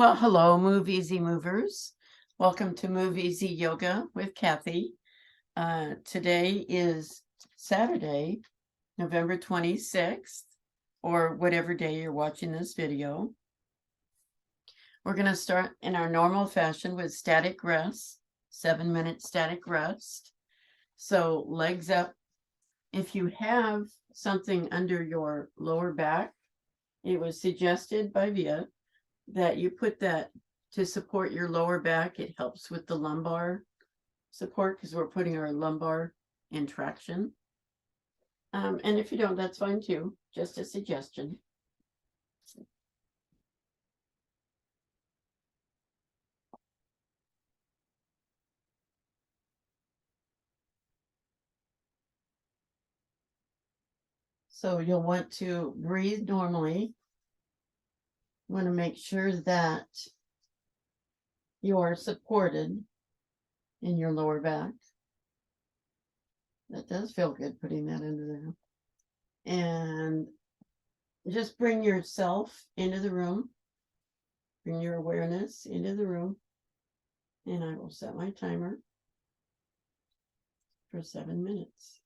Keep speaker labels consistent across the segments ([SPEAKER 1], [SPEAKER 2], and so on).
[SPEAKER 1] Well, hello, MoveEasy movers. Welcome to MoveEasy Yoga with Kathy. Today is Saturday, November 26th, or whatever day you're watching this video. We're going to start in our normal fashion with static rest, 7-minute static rest. So legs up. If you have something under your lower back, it was suggested by Via that you put that to support your lower back. It helps with the lumbar support because we're putting our lumbar in traction. And if you don't, that's fine too. Just a suggestion. So you'll want to breathe normally. You want to make sure that you are supported in your lower back. That does feel good putting that under there. And just bring yourself into the room. Bring your awareness into the room. And I will set my timer for 7 minutes.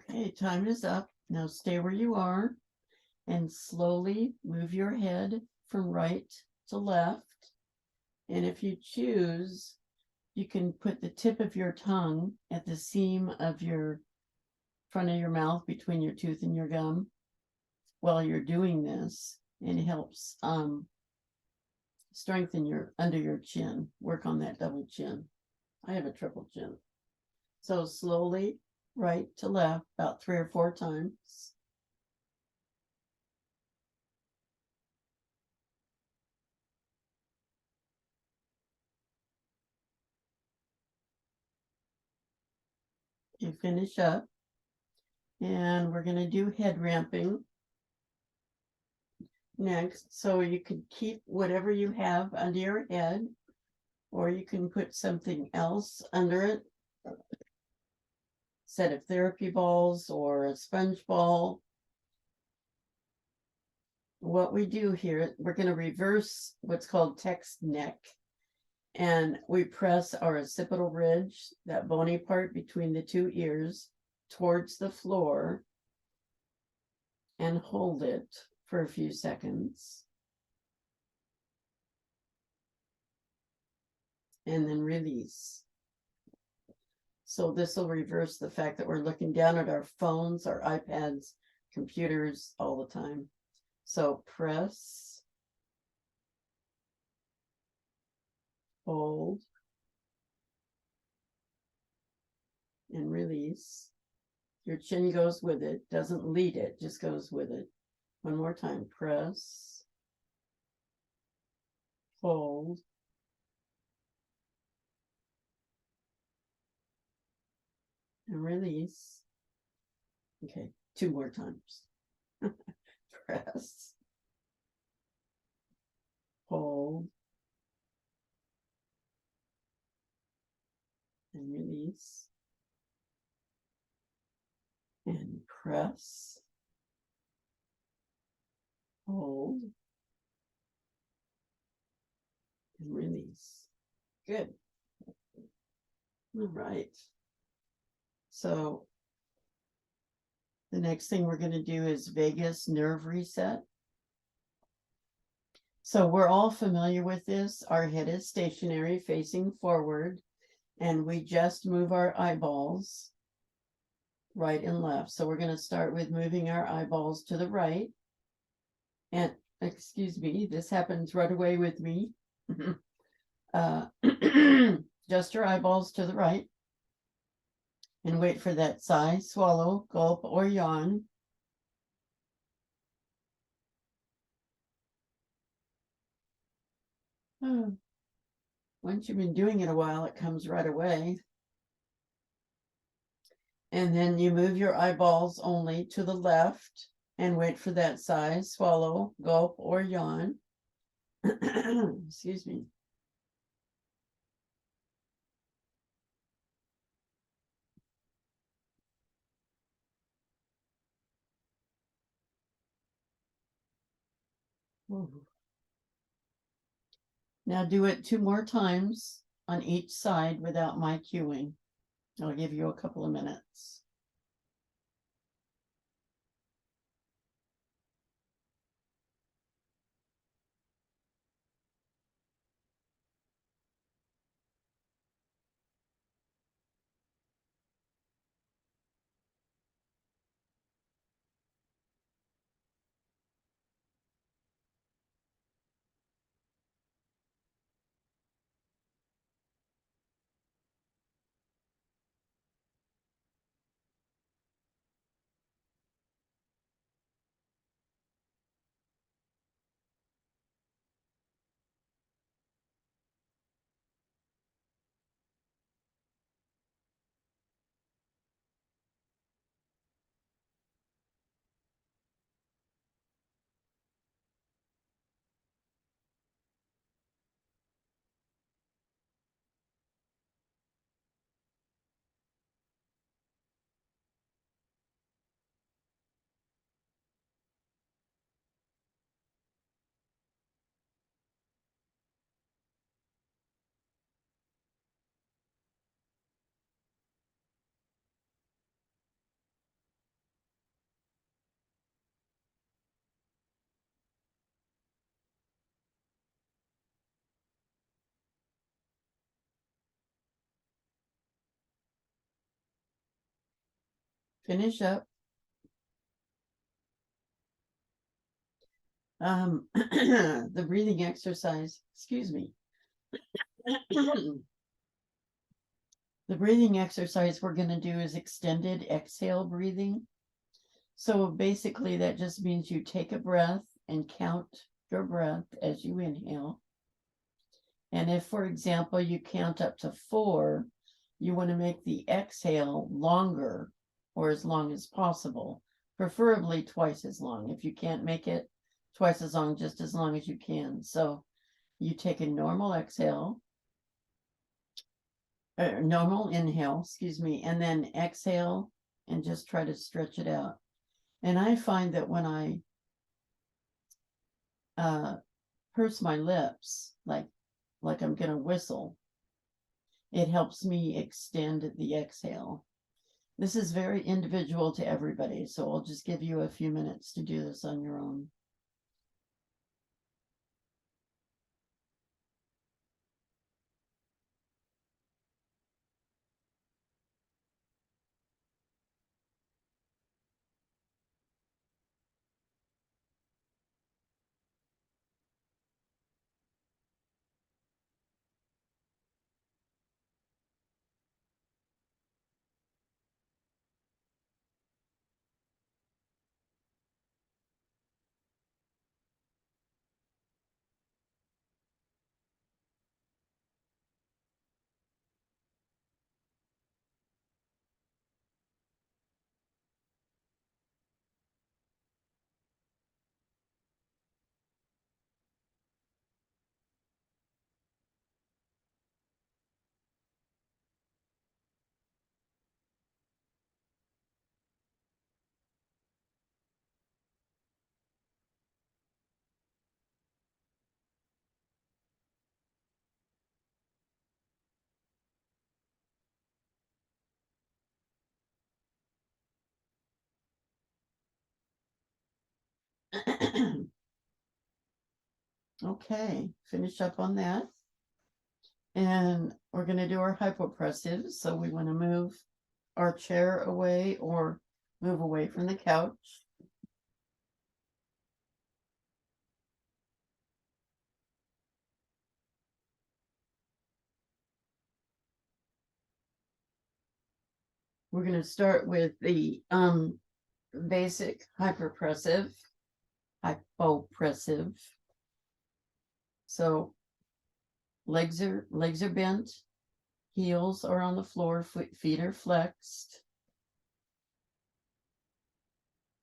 [SPEAKER 1] Okay, time is up. Now stay where you are and slowly move your head from right to left. And if you choose, you can put the tip of your tongue at the seam of your front of your mouth between your tooth and your gum while you're doing this. And it helps strengthen your under your chin, work on that double chin. I have a triple chin. So slowly, right to left, about 3 or 4 times. You finish up, and we're going to do head ramping next. So you could keep whatever you have under your head, or you can put something else under it. Set of therapy balls or a sponge ball. What we do here, we're going to reverse what's called text neck. And we press our occipital ridge, that bony part between the 2 ears, towards the floor and hold it for a few seconds. And then release. So this will reverse the fact that we're looking down at our phones, our iPads, computers all the time. So press, hold, and release. Your chin goes with it, doesn't lead it, just goes with it. One more time, press, hold, and release. Okay, 2 more times. Press, hold, and release. And press, hold, and release. Good. All right. So the next thing we're going to do is vagus nerve reset. So we're all familiar with this. Our head is stationary, facing forward, and we just move our eyeballs right and left. So we're going to start with moving our eyeballs to the right. And excuse me, this happens right away with me. Just your eyeballs to the right. And wait for that sigh, swallow, gulp, or yawn. Once you've been doing it a while, it comes right away. And then you move your eyeballs only to the left and wait for that sigh, swallow, gulp, or yawn. Excuse me. Ooh. Now do it 2 more times on each side without my cueing. I'll give you a couple of minutes. finish up. The breathing exercise, excuse me. The breathing exercise we're going to do is extended exhale breathing. So basically that just means you take a breath and count your breath as you inhale. And if, for example, you count up to 4, you want to make the exhale longer or as long as possible, preferably twice as long. If you can't make it twice as long, just as long as you can. So you take a normal exhale, normal inhale, excuse me, and then exhale and just try to stretch it out. And I find that when I purse my lips, like I'm going to whistle, it helps me extend the exhale. This is very individual to everybody, so I'll just give you a few minutes to do this on your own. Okay, finish up on that. And we're going to do our hypopressives. So we want to move our chair away or move away from the couch. We're going to start with the basic hypopressive. So legs are bent, heels are on the floor, feet are flexed.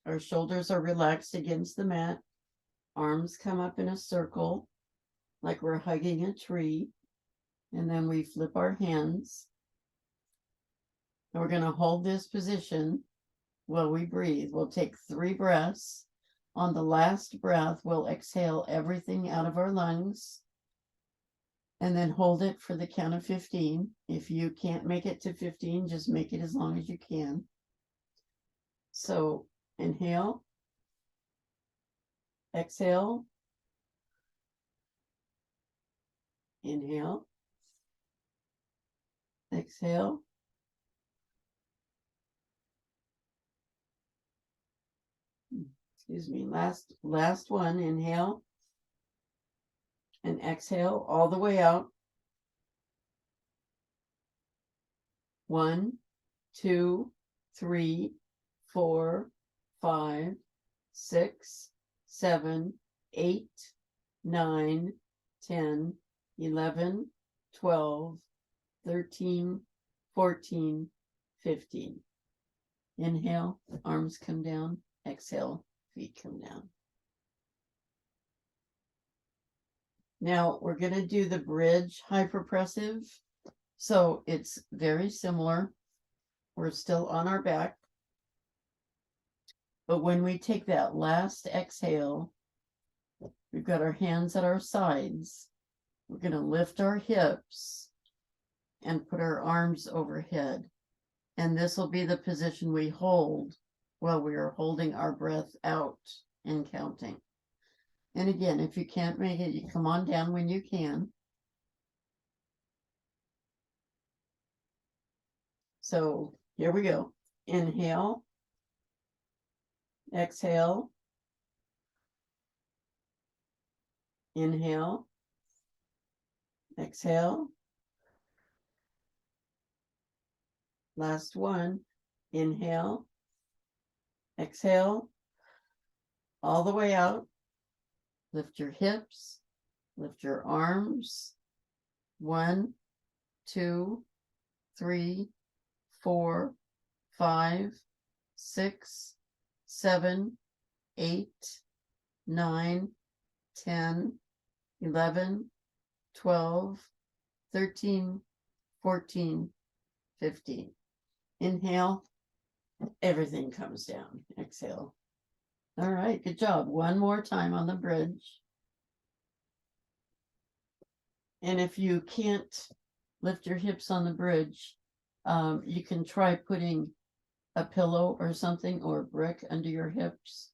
[SPEAKER 1] Our shoulders are relaxed against the mat. Arms come up in a circle like we're hugging a tree. And then we flip our hands. And we're going to hold this position while we breathe. We'll take 3 breaths. On the last breath, we'll exhale everything out of our lungs and then hold it for the count of 15. If you can't make it to 15, just make it as long as you can. So inhale, exhale, inhale, exhale, excuse me, last one, inhale and exhale all the way out. 1, 2, 3, 4, 5, 6, 7, 8, 9, 10, 11, 12, 13, 14, 15. Inhale, arms come down. Exhale, feet come down. Now we're going to do the bridge hyperpressive. So it's very similar. We're still on our back. But when we take that last exhale, we've got our hands at our sides. We're going to lift our hips and put our arms overhead. And this will be the position we hold while we are holding our breath out and counting. And again, if you can't make it, you come on down when you can. So here we go. Inhale, exhale, inhale, exhale, last one, inhale, exhale, all the way out, lift your hips, lift your arms, 1, 2, 3, 4, 5, 6, 7, 8, 9, 10, 11, 12, 13, 14, 15. Inhale, everything comes down. Exhale. All right, good job. One more time on the bridge. And if you can't lift your hips on the bridge, you can try putting a pillow or something or a brick under your hips.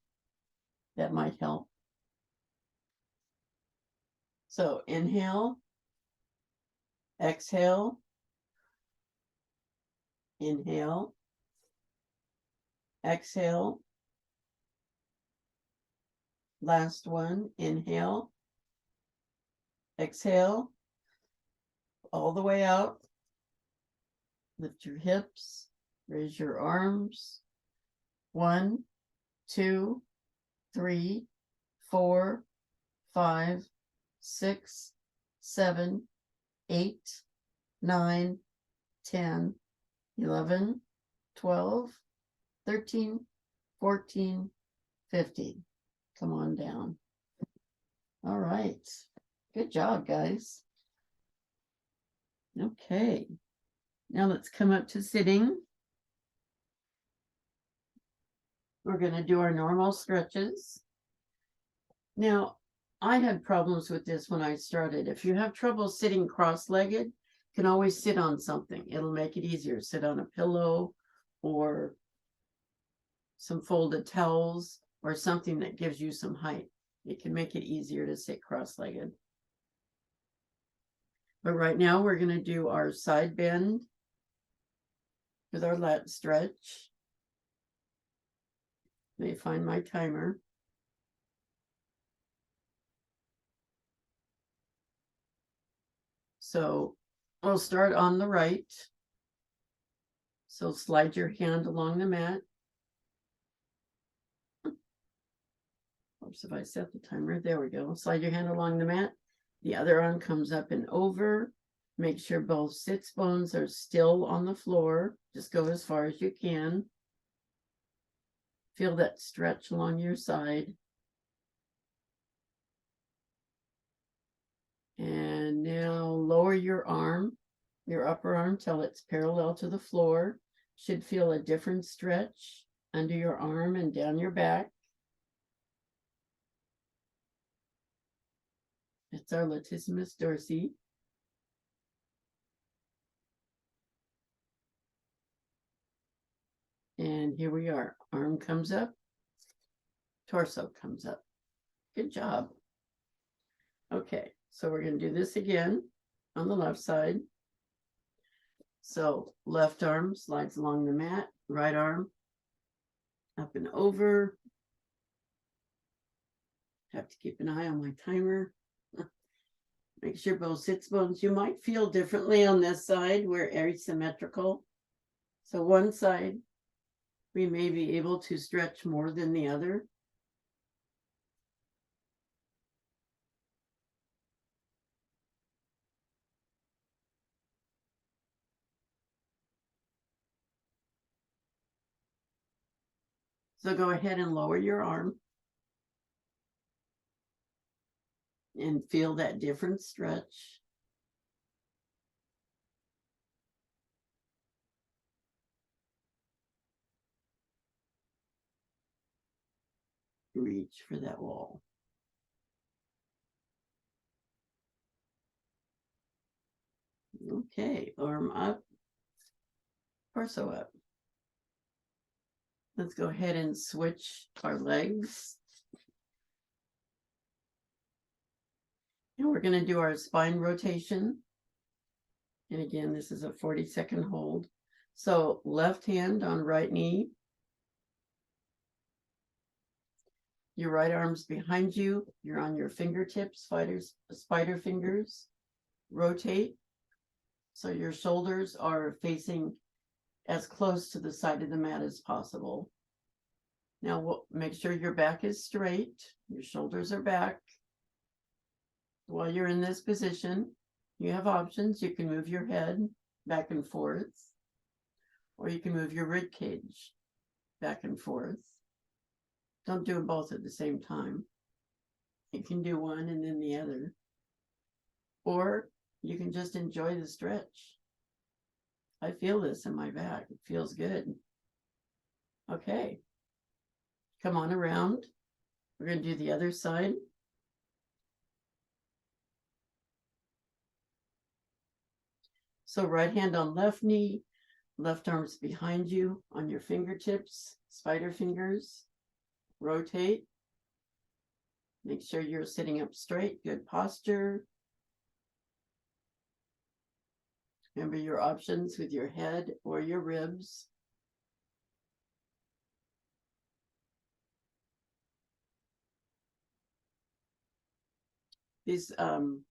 [SPEAKER 1] That might help. So inhale, exhale, inhale, exhale, last one, inhale, exhale, all the way out, lift your hips, raise your arms, 1, 2, 3, 4, 5, 6, 7, 8, 9, 10, 11, 12, 13, 14, 15. Come on down. All right. Good job, guys. Okay. Now let's come up to sitting. We're going to do our normal stretches. Now, I had problems with this when I started. If you have trouble sitting cross-legged, you can always sit on something. It'll make it easier. Sit on a pillow or some folded towels or something that gives you some height. It can make it easier to sit cross-legged. But right now we're going to do our side bend with our lat stretch. Let me find my timer. So I'll start on the right. So slide your hand along the mat. Oops, if I set the timer, there we go. Slide your hand along the mat. The other arm comes up and over. Make sure both sits bones are still on the floor. Just go as far as you can. Feel that stretch along your side. And now lower your arm, your upper arm, till it's parallel to the floor. Should feel a different stretch under your arm and down your back. It's our latissimus dorsi. And here we are. Arm comes up, torso comes up. Good job. Okay, so we're going to do this again on the left side. So left arm slides along the mat, right arm up and over. Have to keep an eye on my timer. Make sure both sits bones. You might feel differently on this side. We're asymmetrical. So one side, we may be able to stretch more than the other. So go ahead and lower your arm and feel that different stretch. Reach for that wall. Okay, arm up, torso up. Let's go ahead and switch our legs. And we're going to do our spine rotation. And again, this is a 40-second hold. So left hand on right knee. Your right arm's behind you. You're on your fingertips, spider fingers. Rotate. So your shoulders are facing as close to the side of the mat as possible. Now we'll make sure your back is straight. Your shoulders are back. While you're in this position, you have options. You can move your head back and forth, or you can move your rib cage back and forth. Don't do them both at the same time. You can do one and then the other. Or you can just enjoy the stretch. I feel this in my back. It feels good. Okay. Come on around. We're going to do the other side. So right hand on left knee, left arm's behind you on your fingertips, spider fingers. Rotate. Make sure you're sitting up straight, good posture. Remember your options with your head or your ribs. These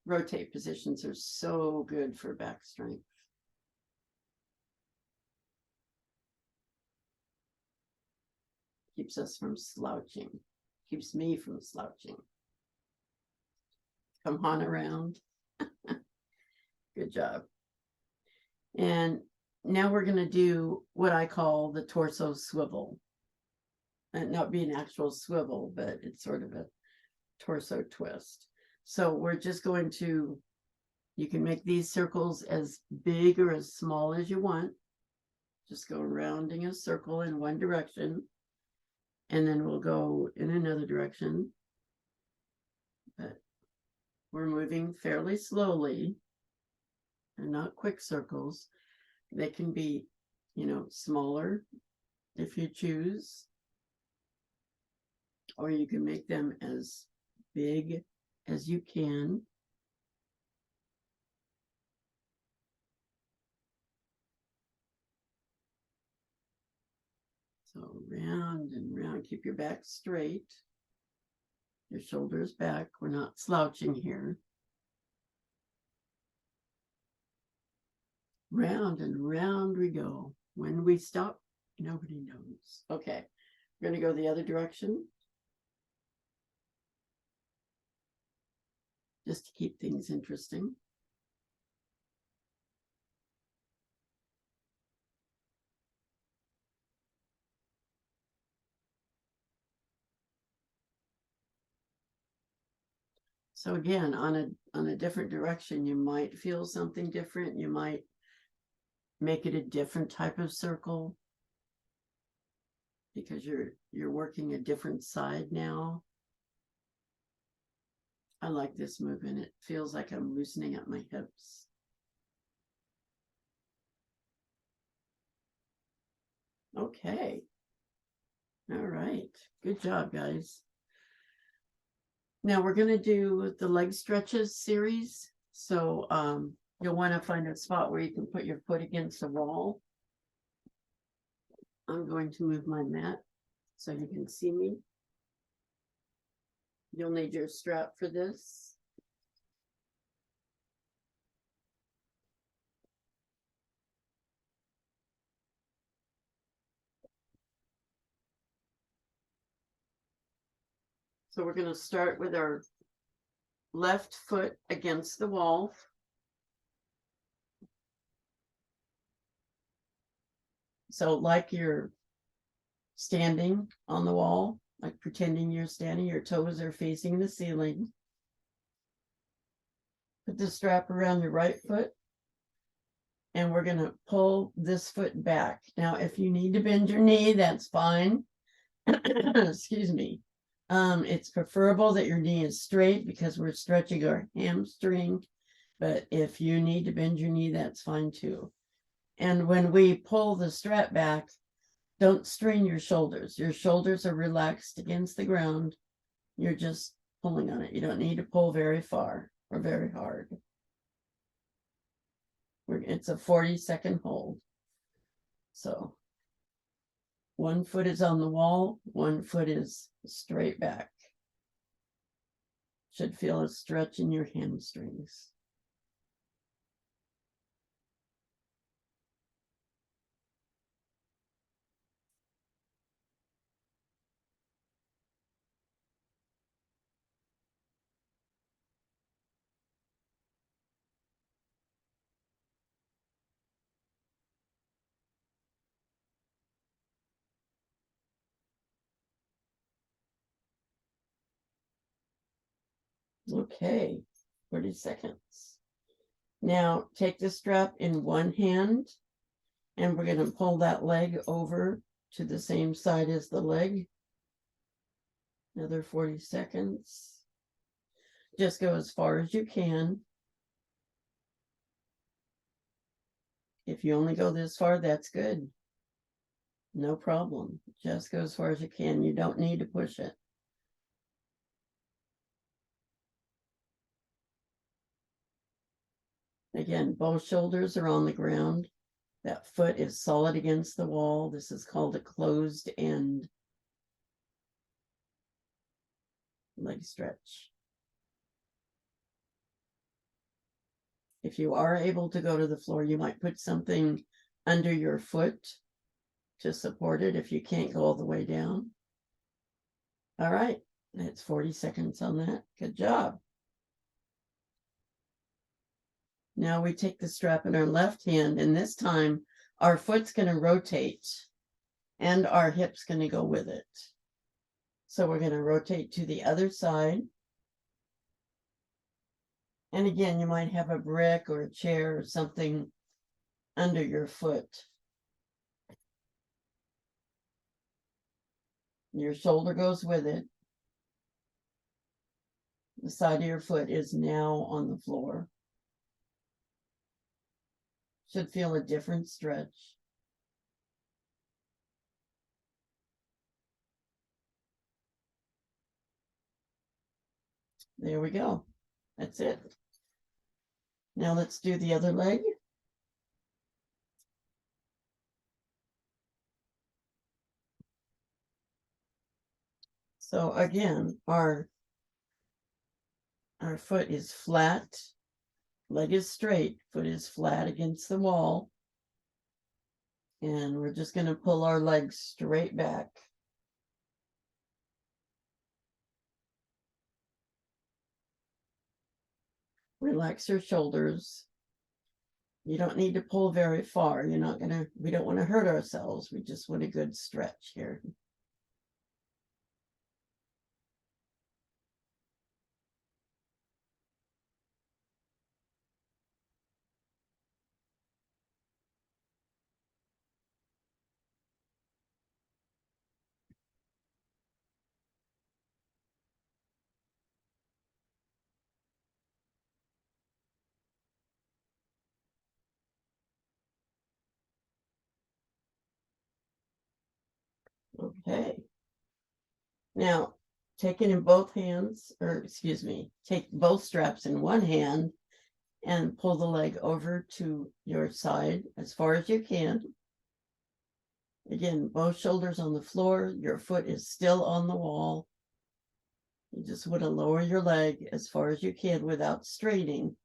[SPEAKER 1] rotate positions are so good for back strength. Keeps us from slouching. Keeps me from slouching. Come on around. Good job. And now we're going to do what I call the torso swivel. And not be an actual swivel, but it's sort of a torso twist. So we're just going to, you can make these circles as big or as small as you want. Just go rounding a circle in one direction. And then we'll go in another direction. But we're moving fairly slowly. They're not quick circles. They can be, smaller if you choose. Or you can make them as big as you can. So round and round. Keep your back straight. Your shoulders back. We're not slouching here. Round and round we go. When we stop, nobody knows. Okay, we're going to go the other direction. Just to keep things interesting. So again, on a different direction, you might feel something different. You might make it a different type of circle because you're working a different side now. I like this movement. It feels like I'm loosening up my hips. Okay. All right. Good job, guys. Now we're going to do the leg stretches series. So you'll want to find a spot where you can put your foot against a wall. I'm going to move my mat so you can see me. You'll need your strap for this. So we're going to start with our left foot against the wall. So like you're standing on the wall, like pretending you're standing, your toes are facing the ceiling. Put the strap around your right foot. And we're going to pull this foot back. Now, if you need to bend your knee, that's fine. Excuse me. It's preferable that your knee is straight because we're stretching our hamstring. But if you need to bend your knee, that's fine too. And when we pull the strap back, don't strain your shoulders. Your shoulders are relaxed against the ground. You're just pulling on it. You don't need to pull very far or very hard. It's a 40-second hold. So one foot is on the wall, one foot is straight back. Should feel a stretch in your hamstrings. Okay, 30 seconds. Now take the strap in one hand and we're going to pull that leg over to the same side as the leg. Another 40 seconds. Just go as far as you can. If you only go this far, that's good. No problem. Just go as far as you can. You don't need to push it. Again, both shoulders are on the ground. That foot is solid against the wall. This is called a closed end leg stretch. If you are able to go to the floor, you might put something under your foot to support it if you can't go all the way down. All right, that's 40 seconds on that. Good job. Now we take the strap in our left hand, and this time our foot's going to rotate and our hip's going to go with it. So we're going to rotate to the other side. And again, you might have a brick or a chair or something under your foot. Your shoulder goes with it. The side of your foot is now on the floor. Should feel a different stretch. There we go. That's it. Now let's do the other leg. So again, our foot is flat, leg is straight, foot is flat against the wall. And we're just going to pull our legs straight back. Relax your shoulders. You don't need to pull very far. We don't want to hurt ourselves. We just want a good stretch here. Okay. Now, take it in both hands, or excuse me, take both straps in one hand and pull the leg over to your side as far as you can. Again, both shoulders on the floor, your foot is still on the wall. You just want to lower your leg as far as you can without straining.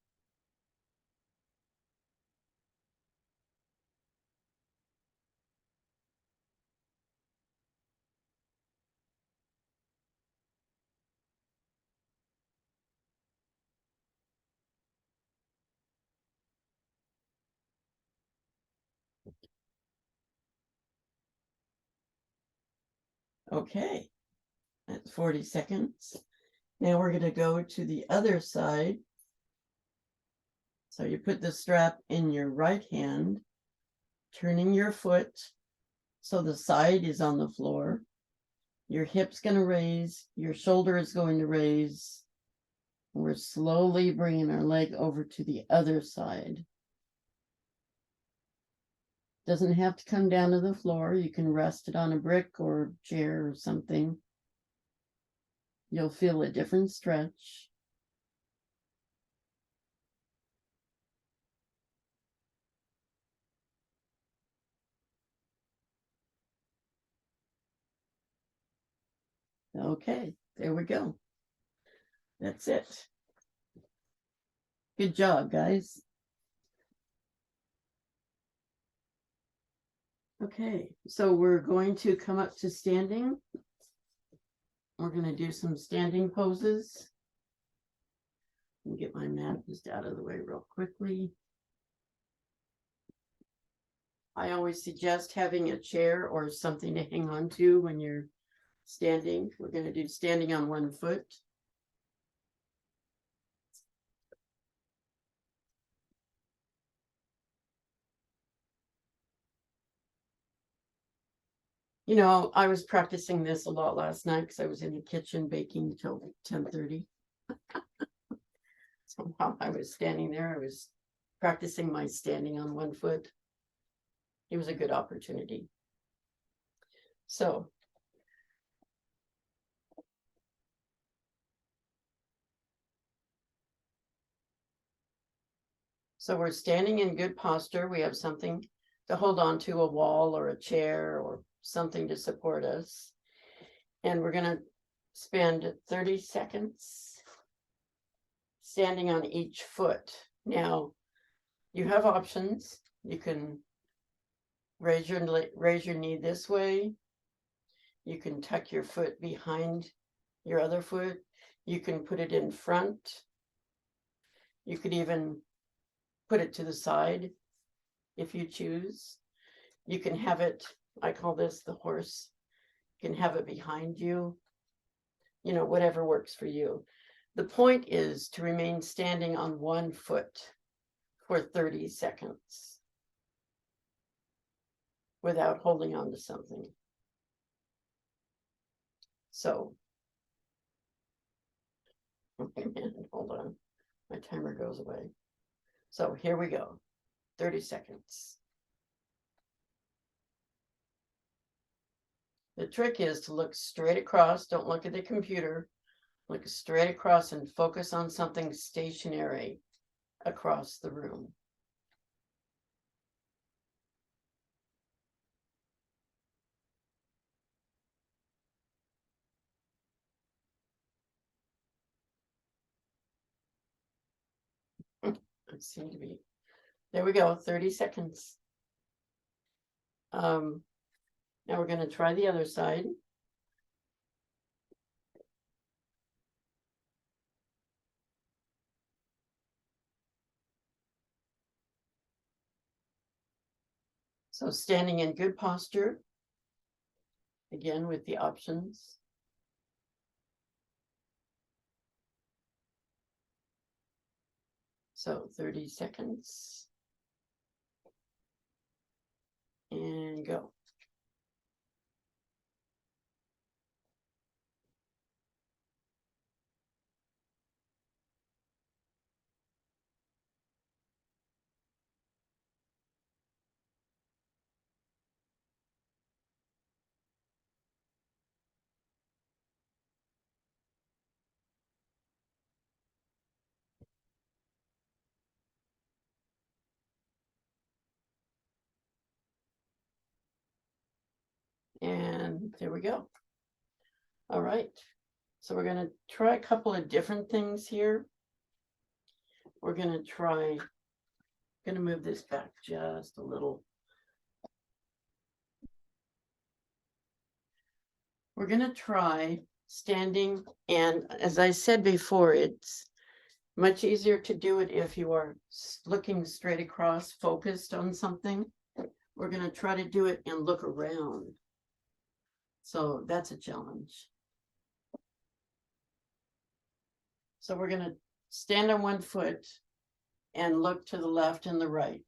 [SPEAKER 1] Okay, that's 40 seconds. Now we're going to go to the other side. So you put the strap in your right hand, turning your foot so the side is on the floor. Your hip's going to raise, your shoulder is going to raise. We're slowly bringing our leg over to the other side. Doesn't have to come down to the floor. You can rest it on a brick or chair or something. You'll feel a different stretch. Okay, there we go. That's it. Good job, guys. Okay, so we're going to come up to standing. We're going to do some standing poses. Let me get my mat just out of the way real quickly. I always suggest having a chair or something to hang on to when you're standing. We're going to do standing on one foot. You know, I was practicing this a lot last night because I was in the kitchen baking till 10:30. So while I was standing there, I was practicing my standing on one foot. It was a good opportunity. So we're standing in good posture. We have something to hold on to, a wall or a chair or something to support us. And we're going to spend 30 seconds standing on each foot. Now, you have options. You can raise your knee this way. You can tuck your foot behind your other foot. You can put it in front. You could even put it to the side if you choose. You can have it, I call this the horse. You can have it behind you. You know, whatever works for you. The point is to remain standing on one foot for 30 seconds without holding on to something. So, hold on, my timer goes away. So here we go, 30 seconds. The trick is to look straight across. Don't look at the computer. Look straight across and focus on something stationary across the room. It seemed to be. There we go, 30 seconds. Now we're going to try the other side. So standing in good posture, again with the options. So 30 seconds. And go. And there we go. All right. So we're going to try a couple of different things here. We're going to try, going to move this back just a little. We're going to try standing, and as I said before, it's much easier to do it if you are looking straight across, focused on something. We're going to try to do it and look around. So that's a challenge. So we're going to stand on one foot and look to the left and the right.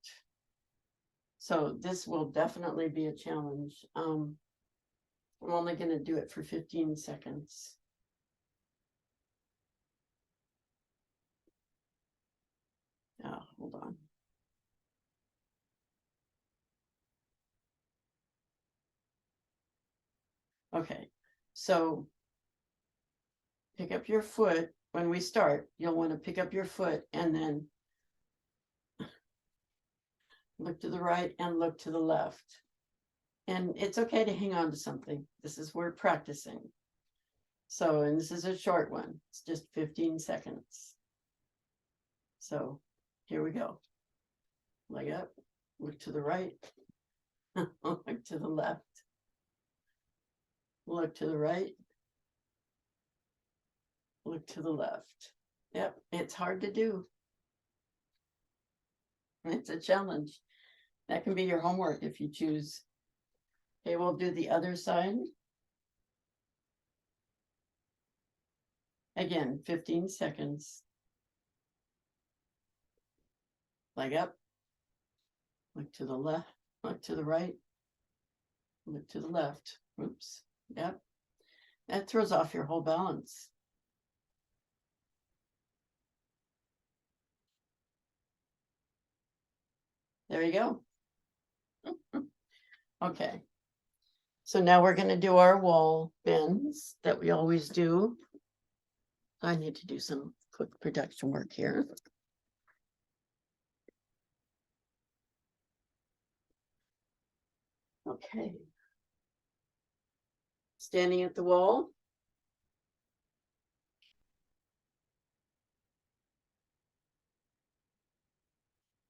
[SPEAKER 1] So this will definitely be a challenge. I'm only going to do it for 15 seconds. Oh, hold on. Okay, so pick up your foot. When we start, you'll want to pick up your foot and then look to the right and look to the left. And it's okay to hang on to something. This is where practicing. So, and this is a short one. It's just 15 seconds. So here we go. Leg up, look to the right, look to the left, look to the right, look to the left. Yep, it's hard to do. It's a challenge. That can be your homework if you choose. Okay, we'll do the other side. Again, 15 seconds. Leg up, look to the left, look to the right, look to the left. Oops. Yep. That throws off your whole balance. There you go. Okay. So now we're going to do our wall bends that we always do. I need to do some quick production work here. Okay. Standing at the wall.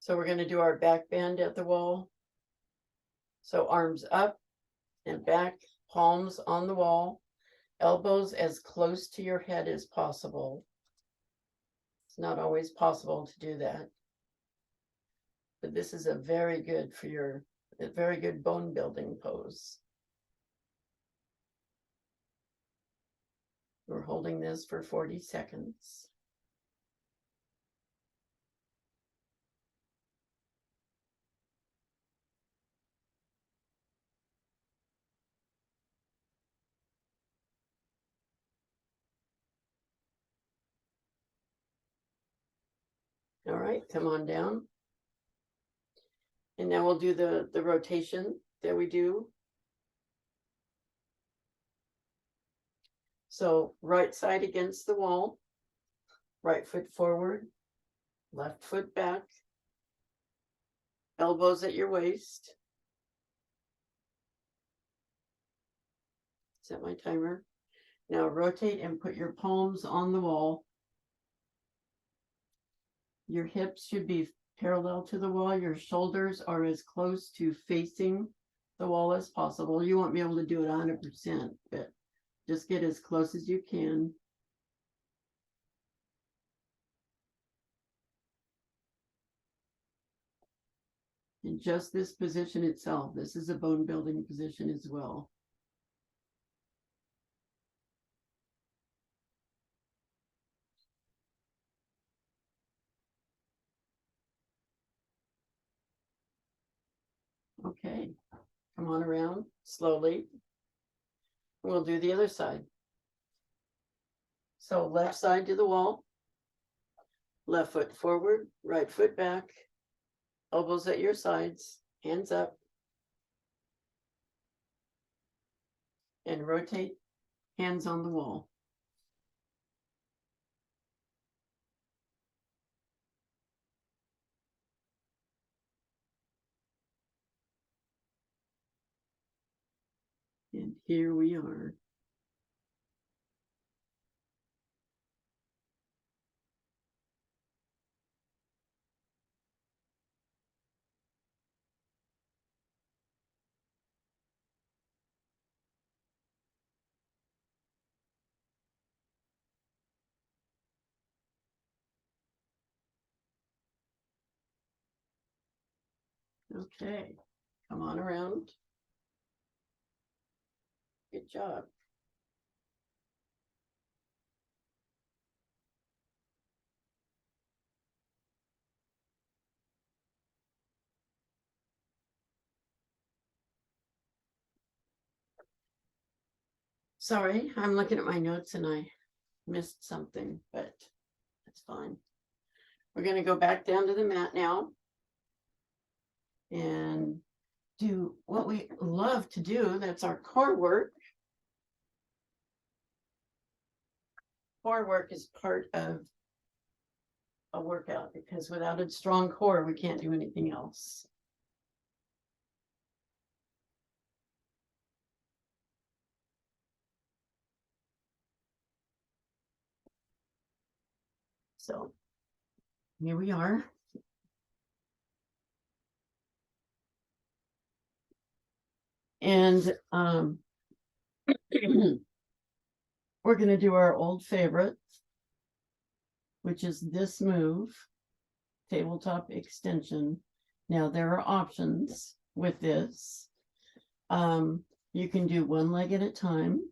[SPEAKER 1] So we're going to do our back bend at the wall. So arms up and back, palms on the wall, elbows as close to your head as possible. It's not always possible to do that. But this is a very good bone building pose. We're holding this for 40 seconds. All right, come on down. And now we'll do the rotation that we do. So right side against the wall, right foot forward, left foot back, elbows at your waist. Set my timer. Now rotate and put your palms on the wall. Your hips should be parallel to the wall. Your shoulders are as close to facing the wall as possible. You won't be able to do it 100%, but just get as close as you can. And just this position itself, this is a bone building position as well. Okay, come on around slowly. We'll do the other side. So left side to the wall, left foot forward, right foot back, elbows at your sides, hands up, and rotate, hands on the wall. And here we are. Okay, come on around. Good job. Sorry, I'm looking at my notes and I missed something, but that's fine. We're going to go back down to the mat now and do what we love to do. That's our core work. Core work is part of a workout because without a strong core, we can't do anything else. So here we are. And we're going to do our old favorite, which is this move, tabletop extension. Now there are options with this. You can do one leg at a time.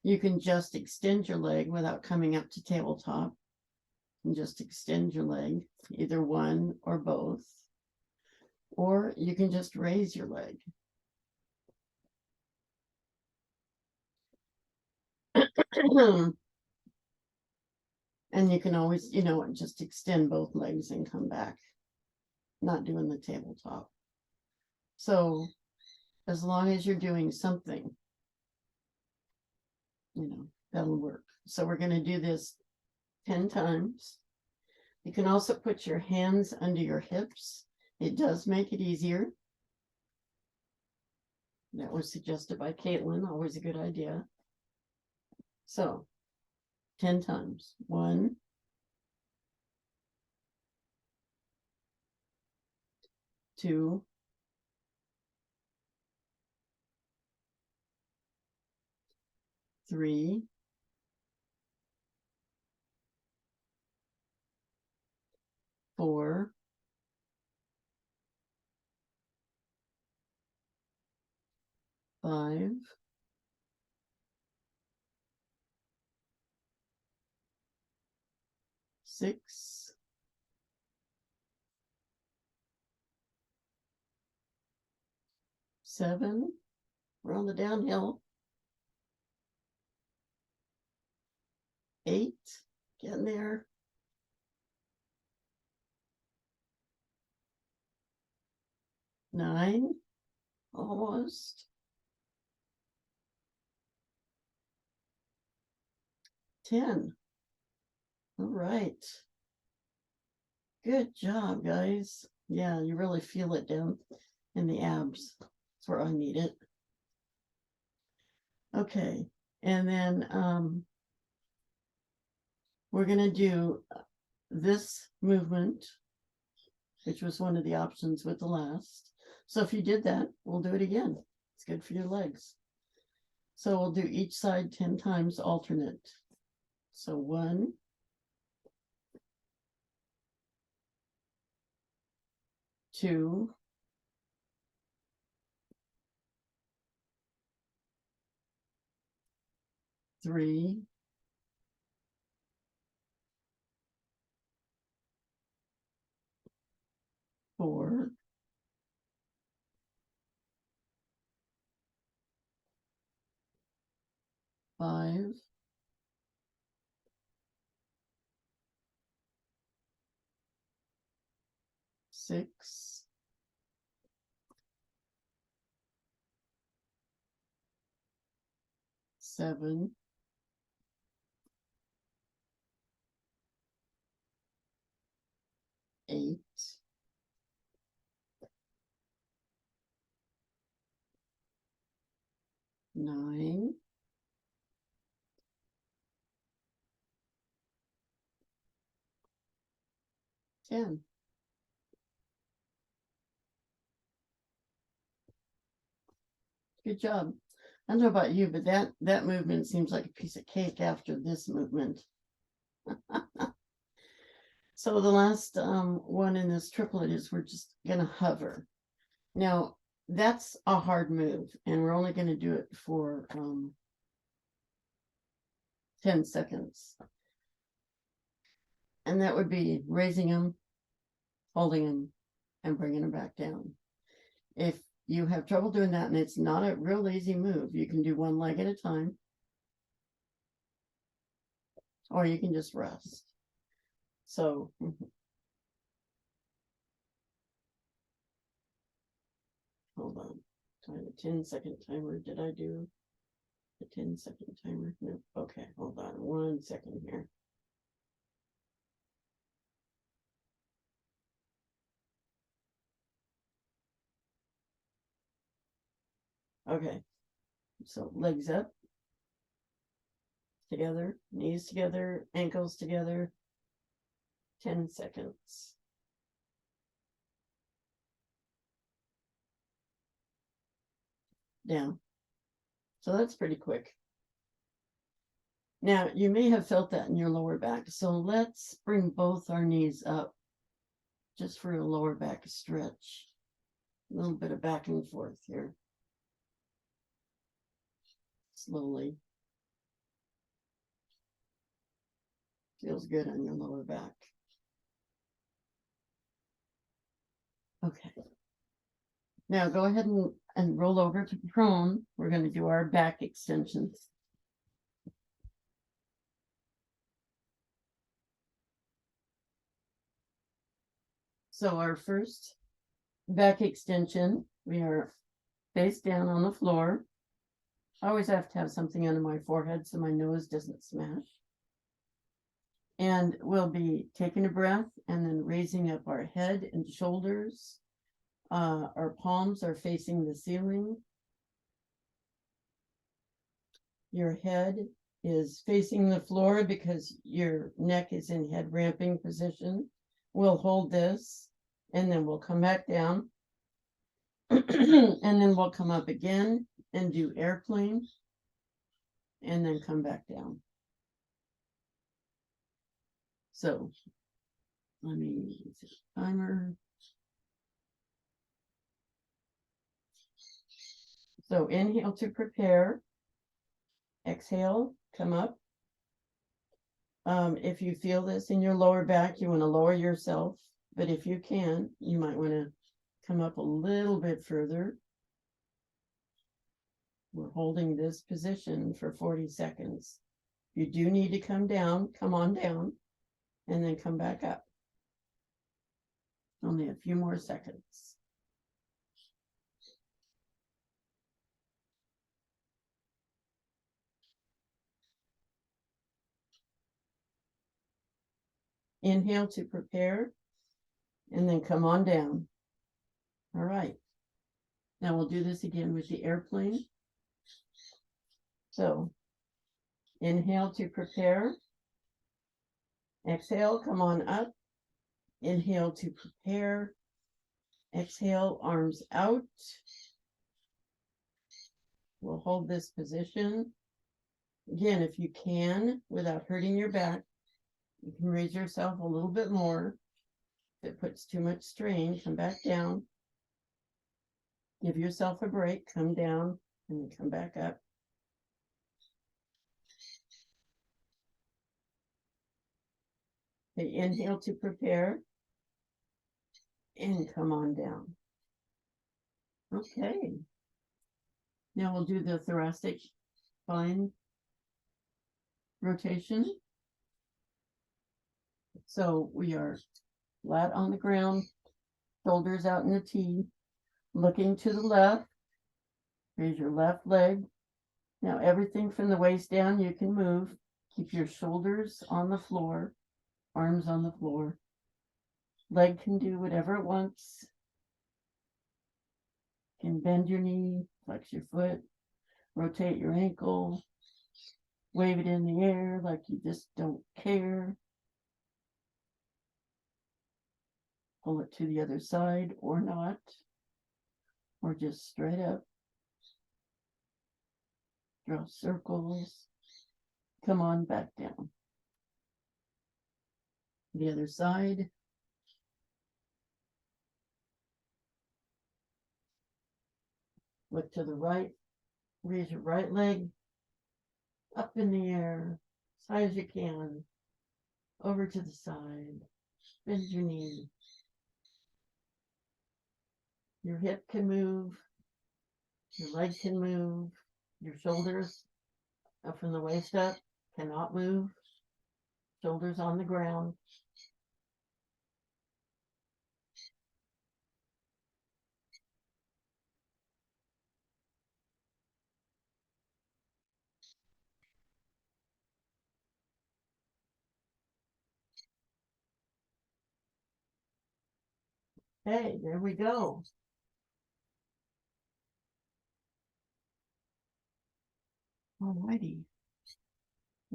[SPEAKER 1] You can just extend your leg without coming up to tabletop and just extend your leg, either one or both. Or you can just raise your leg. And you can always, just extend both legs and come back, not doing the tabletop. So as long as you're doing something, that'll work. So we're going to do this 10 times. You can also put your hands under your hips. It does make it easier. That was suggested by Caitlin, always a good idea. So 10 times. 1, 2, 3, 4, 5, 6, 7. We're on the downhill. 8. Getting there. 9. Almost. 10. All right. Good job, guys. Yeah, you really feel it down in the abs. That's where I need it. Okay. And then we're going to do this movement, which was one of the options with the last. So if you did that, we'll do it again. It's good for your legs. So we'll do each side 10 times alternate. So 1, 2, 3, 4, 5, 6, 7, 8, 9, 10. Good job. I don't know about you, but that movement seems like a piece of cake after this movement. So the last one in this triplet is we're just going to hover. Now, that's a hard move, and we're only going to do it for 10 seconds. And that would be raising them, holding them, and bringing them back down. If you have trouble doing that and it's not a real easy move, you can do one leg at a time, or you can just rest. So hold on. Try the 10-second timer. Did I do the 10-second timer? No. Okay, hold on 1 second here. Okay, so legs up, together, knees together, ankles together. 10 seconds. Down. So that's pretty quick. Now, you may have felt that in your lower back. So let's bring both our knees up just for a lower back stretch. A little bit of back and forth here. Slowly. Feels good on your lower back. Okay. Now go ahead and roll over to prone. We're going to do our back extensions. So our first back extension, we are face down on the floor. I always have to have something under my forehead so my nose doesn't smash. And we'll be taking a breath and then raising up our head and shoulders. Our palms are facing the ceiling. Your head is facing the floor because your neck is in head ramping position. We'll hold this and then we'll come back down. And then we'll come up again and do airplane and then come back down. So let me set a timer. So inhale to prepare. Exhale, come up. If you feel this in your lower back, you want to lower yourself. But if you can, you might want to come up a little bit further. We're holding this position for 40 seconds. You do need to come down, come on down, and then come back up. Only a few more seconds. Inhale to prepare, and then come on down. All right. Now we'll do this again with the airplane. So inhale to prepare. Exhale, come on up. Inhale to prepare. Exhale, arms out. We'll hold this position. Again, if you can, without hurting your back, you can raise yourself a little bit more. If it puts too much strain, come back down. Give yourself a break, come down, and then come back up. Okay, inhale to prepare, and come on down. Okay. Now we'll do the thoracic spine rotation. So we are flat on the ground, shoulders out in a T, looking to the left. Raise your left leg. Now everything from the waist down you can move. Keep your shoulders on the floor, arms on the floor. Leg can do whatever it wants. You can bend your knee, flex your foot, rotate your ankle, wave it in the air like you just don't care. Pull it to the other side or not, or just straight up. Draw circles. Come on back down. The other side. Look to the right. Raise your right leg up in the air as high as you can. Over to the side. Bend your knee. Your hip can move. Your leg can move. Your shoulders up from the waist up cannot move. Shoulders on the ground. Hey, there we go. Alrighty.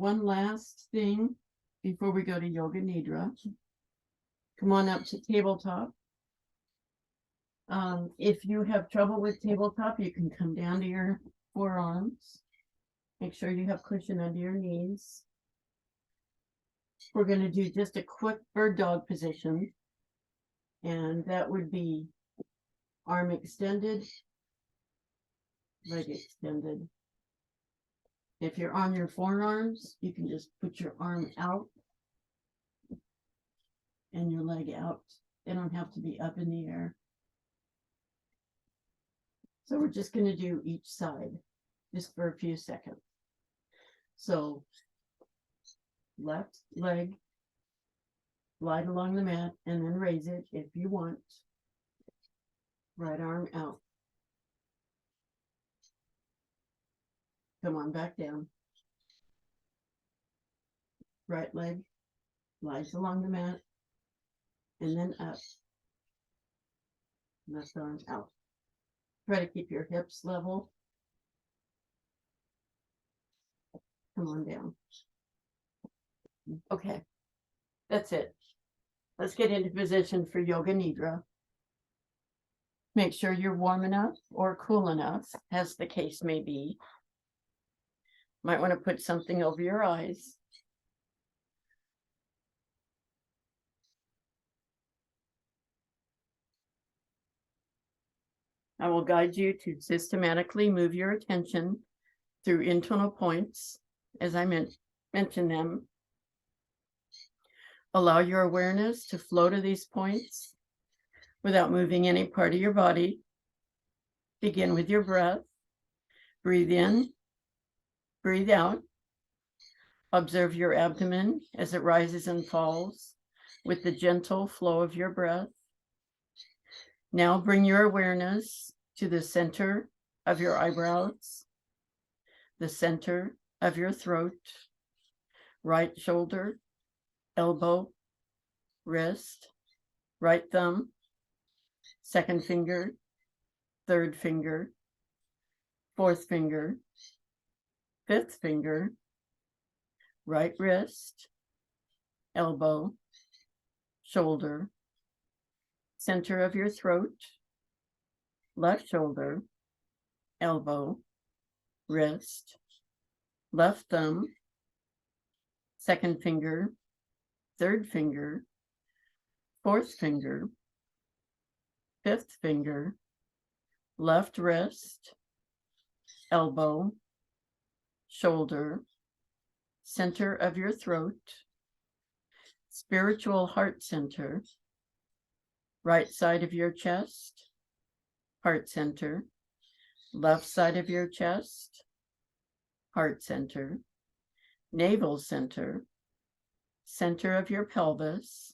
[SPEAKER 1] one last thing before we go to Yoga Nidra. Come on up to Tabletop. If you have trouble with Tabletop, you can come down to your forearms. Make sure you have cushion under your knees. We're going to do just a quick bird dog position. And that would be arm extended, leg extended. If you're on your forearms, you can just put your arm out and your leg out. They don't have to be up in the air. So we're just going to do each side just for a few seconds. So left leg, slide along the mat and then raise it if you want. Right arm out. Come on back down. Right leg slides along the mat and then up. Left arm out. Try to keep your hips level. Come on down. Okay, that's it. Let's get into position for Yoga Nidra. Make sure you're warm enough or cool enough, as the case may be. Might want to put something over your eyes. I will guide you to systematically move your attention through internal points, as I mentioned them. Allow your awareness to flow to these points without moving any part of your body. Begin with your breath. Breathe in, breathe out. Observe your abdomen as it rises and falls with the gentle flow of your breath. Now bring your awareness to the center of your eyebrows, the center of your throat, right shoulder, elbow, wrist, right thumb, second finger, third finger, fourth finger, fifth finger, right wrist, elbow, shoulder, center of your throat, left shoulder, elbow, wrist, left thumb, second finger, third finger, fourth finger, fifth finger, left wrist, elbow, shoulder, center of your throat, spiritual heart center, right side of your chest, heart center, left side of your chest, heart center, navel center, center of your pelvis,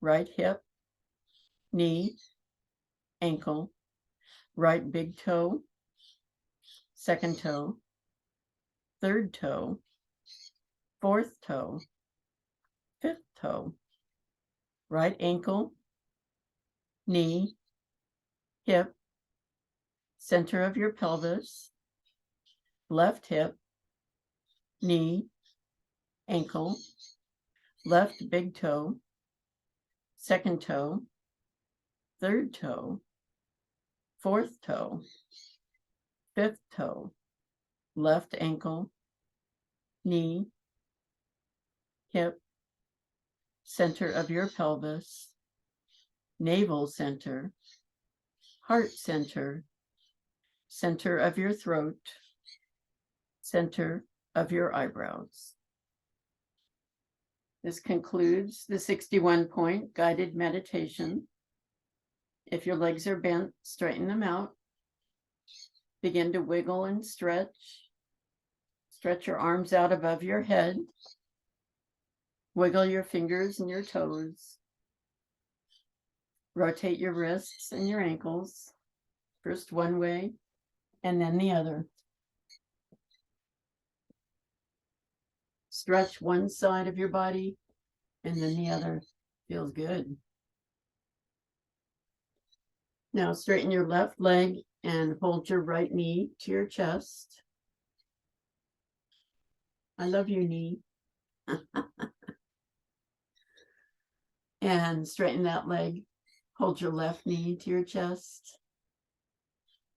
[SPEAKER 1] right hip, knee, ankle, right big toe, second toe, third toe, fourth toe, fifth toe, right ankle, knee, hip, center of your pelvis, left hip, knee, ankle, left big toe, second toe, third toe, fourth toe, fifth toe, left ankle, knee, hip, center of your pelvis, navel center, heart center, center of your throat, center of your eyebrows. This concludes the 61-point guided meditation. If your legs are bent, straighten them out. Begin to wiggle and stretch. Stretch your arms out above your head. Wiggle your fingers and your toes. Rotate your wrists and your ankles. First one way and then the other. Stretch one side of your body and then the other. Feels good. Now straighten your left leg and hold your right knee to your chest. I love you, knee. And straighten that leg. Hold your left knee to your chest.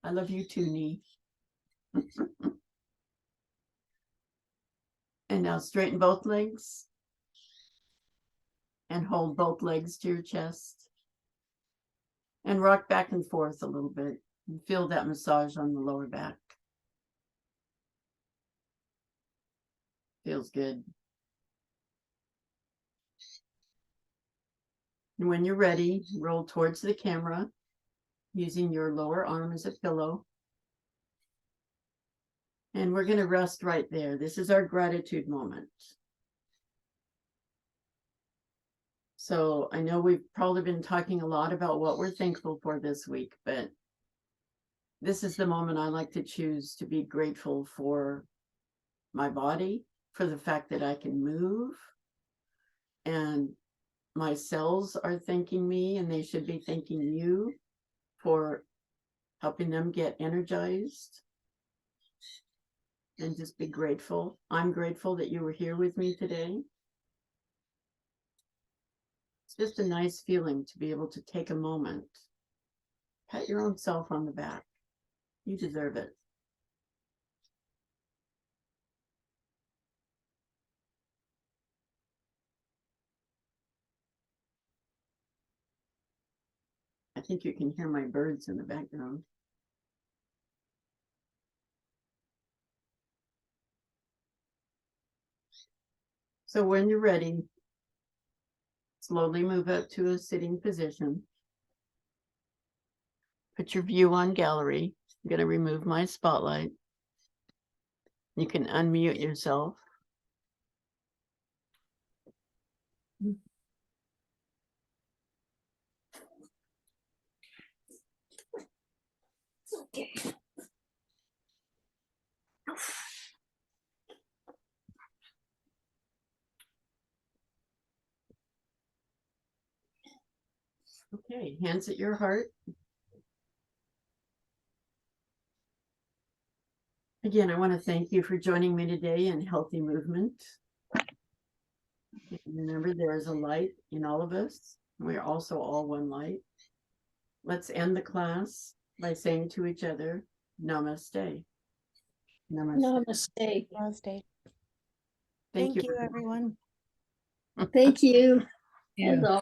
[SPEAKER 1] I love you too, knee. And now straighten both legs. And hold both legs to your chest. And rock back and forth a little bit. And feel that massage on the lower back. Feels good. And when you're ready, roll towards the camera using your lower arm as a pillow. And we're going to rest right there. This is our gratitude moment. So I know we've probably been talking a lot about what we're thankful for this week, but this is the moment I like to choose to be grateful for my body, for the fact that I can move, and my cells are thanking me, and they should be thanking you for helping them get energized. And just be grateful. I'm grateful that you were here with me today. It's just a nice feeling to be able to take a moment, pat your own self on the back. You deserve it. I think you can hear my birds in the background. So when you're ready, slowly move up to a sitting position. Put your view on gallery. I'm going to remove my spotlight. You can unmute yourself. Okay. Okay, hands at your heart. Again, I want to thank you for joining me today in Healthy Movement. Remember, there is a light in all of us. We are also all one light. Let's end the class by saying to each other, Namaste.
[SPEAKER 2] Namaste.
[SPEAKER 3] Namaste.
[SPEAKER 4] Namaste.
[SPEAKER 1] Thank you,
[SPEAKER 4] everyone.
[SPEAKER 2] Thank you.
[SPEAKER 3] Yeah.
[SPEAKER 2] As always.